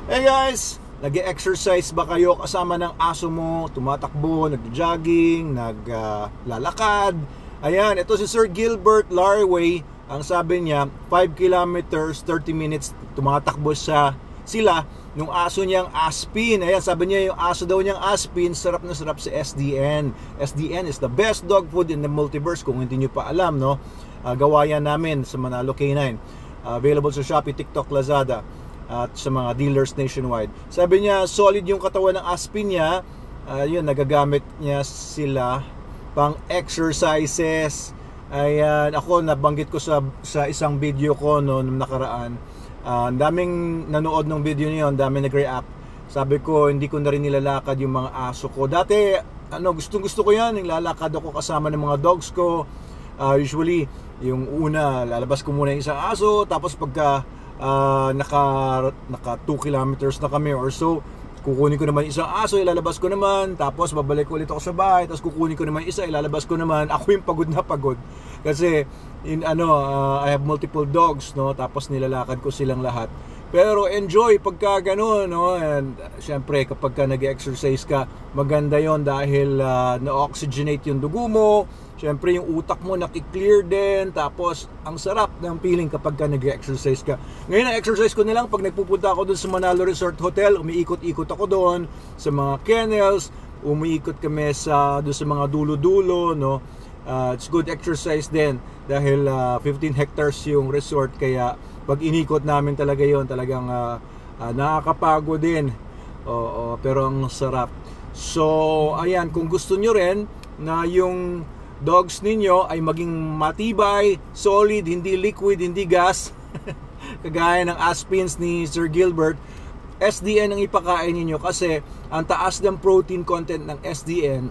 Hey guys, nag-exercise ba kayo kasama ng aso mo? Tumatakbo, nag-jogging, naglalakad. Ayan, ito si Sir Gilbert Larway. Ang sabi niya, 5 kilometers, 30 minutes tumatakbo sila nung aso niyang Aspin. Ayan, sabi niya yung aso daw niyang Aspin, sarap na sarap sa SDN. SDN is the best dog food in the multiverse. Kung hindi niyo pa alam, no? Gawa yan namin sa Manalo K9. Available sa Shopee, TikTok, Lazada at sa mga dealers nationwide. Sabi niya, solid yung katawan ng Aspin niya. Yun, nagagamit niya sila pang exercises. Ayan, ako nabanggit ko sa isang video ko noong nakaraan. Daming nanood ng video niyo, daming nag-react. Sabi ko, hindi ko na rin nilalakad yung mga aso ko. Dati, gusto ko yan, nilalakad ako kasama ng mga dogs ko. Usually, yung una, lalabas ko muna yung isang aso, tapos pagka naka 2 kilometers na kami or so, kukunin ko naman isang aso, ilalabas ko naman, tapos babalik ulit ako sa bahay, tapos kukunin ko naman isa, ilalabas ko naman. Ako yung pagod na pagod kasi I have multiple dogs, no, tapos nilalakad ko silang lahat. Pero enjoy pagka gano'n, no? And syempre kapag ka nag-exercise ka, maganda yon dahil na-oxygenate yung dugo mo. Syempre yung utak mo nakiklear din. Tapos ang sarap ng feeling kapag ka nag-exercise ka. Ngayon ang exercise ko nilang pag nagpupunta ako doon sa Manalo Resort Hotel, umiikot-ikot ako doon sa mga kennels, umiikot kami doon sa mga dulo-dulo, no? It's good exercise din dahil 15 hectares yung resort, kaya pag inikot namin talaga yon, talagang nakakapagod din. Pero ang sarap. So ayan, kung gusto nyo rin na yung dogs ninyo ay maging matibay, solid, hindi liquid, hindi gas kagaya ng Aspins ni Sir Gilbert, SDN ang ipakain ninyo kasi ang taas ng protein content ng SDN,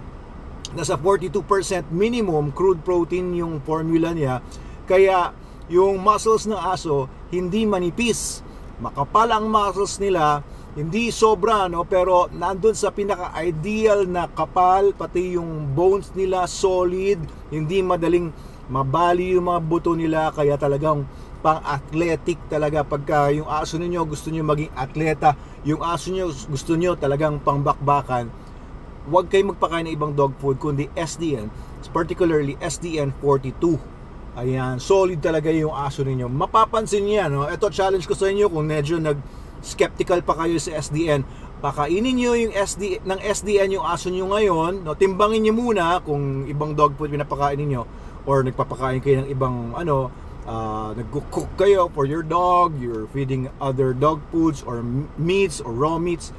nasa 42% minimum crude protein yung formula niya, kaya yung muscles ng aso hindi manipis, makapal ang muscles nila, hindi sobra, no, pero nandun sa pinaka-ideal na kapal, pati yung bones nila solid, hindi madaling mabali yung mga buto nila, kaya talagang pang-athletic talaga. Pagka yung aso niyo gusto niyo maging atleta, yung aso niyo gusto niyo talagang pang-bakbakan, huwag kayo magpakain ng ibang dog food kundi SDN, particularly SDN 42. Ayan, solid talaga yung aso ninyo. Mapapansin niyo yan, no? Ito, challenge ko sa inyo kung medyo skeptical pa kayo sa SDN. Pakainin niyo yung ng SDN yung aso niyo ngayon, no? Timbangin niyo muna kung ibang dog food pinapakain niyo or nagpapakain kayo ng ibang nagko-cook kayo for your dog, you're feeding other dog foods or meats or raw meats.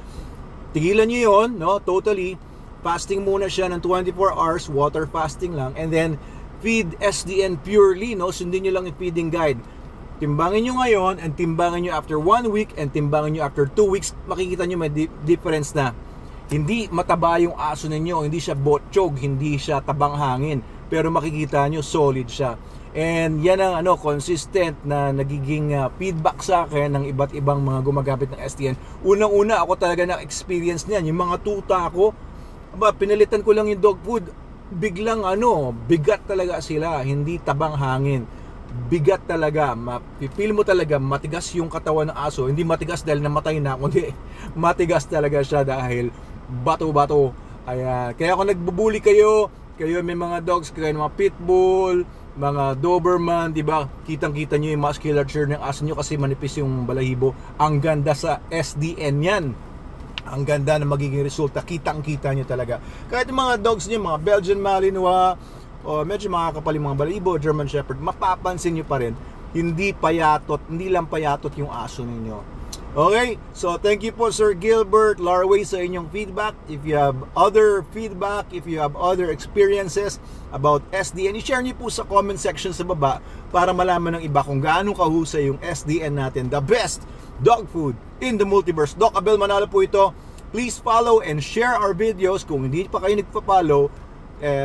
Tigilan niyo yon, no? Totally. Fasting muna siya ng 24 hours, water fasting lang, and then feed SDN purely, no? Sundin nyo lang yung feeding guide. Timbangin nyo ngayon and timbangin nyo after 1 week and timbangin nyo after 2 weeks. Makikita nyo may difference na. Hindi mataba yung aso ninyo, hindi siya botchog, hindi siya tabang hangin, pero makikita nyo solid siya. And yan ang consistent na nagiging feedback sa akin ng iba't ibang mga gumagamit ng SDN. Unang-una ako talaga na-experience niyan. Yung mga tuta ko, pinalitan ko lang yung dog food, biglang bigat talaga sila, hindi tabang hangin, bigat talaga, mapipil mo talaga, matigas yung katawan ng aso, hindi matigas dahil namatay na, kundi matigas talaga siya dahil bato-bato. Kaya kung nagbubuli kayo may mga dogs, kayo mga pitbull, mga Doberman, diba, kitang-kita nyo yung musculature ng aso nyo kasi manipis yung balahibo. Ang ganda sa SDN yan. Ang ganda na magiging resulta, kitang-kita nyo talaga. Kahit yung mga dogs nyo, mga Belgian Malinois, o medyo makakapal yung mga balahibo, German Shepherd, mapapansin nyo pa rin, hindi lang payatot yung aso ninyo. Okay, so thank you po Sir Gilbert Larway sa inyong feedback. If you have other feedback, if you have other experiences about SDN, i-share nyo po sa comment section sa baba para malaman ng iba kung gaano kahusay yung SDN natin, the best dog food in the multiverse. Doc Abel Manalo po ito. Please follow and share our videos kung hindi pa kayo nagpa-follow,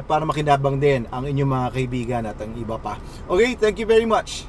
para makinabang din ang inyong mga kaibigan at ang iba pa. Okay, thank you very much.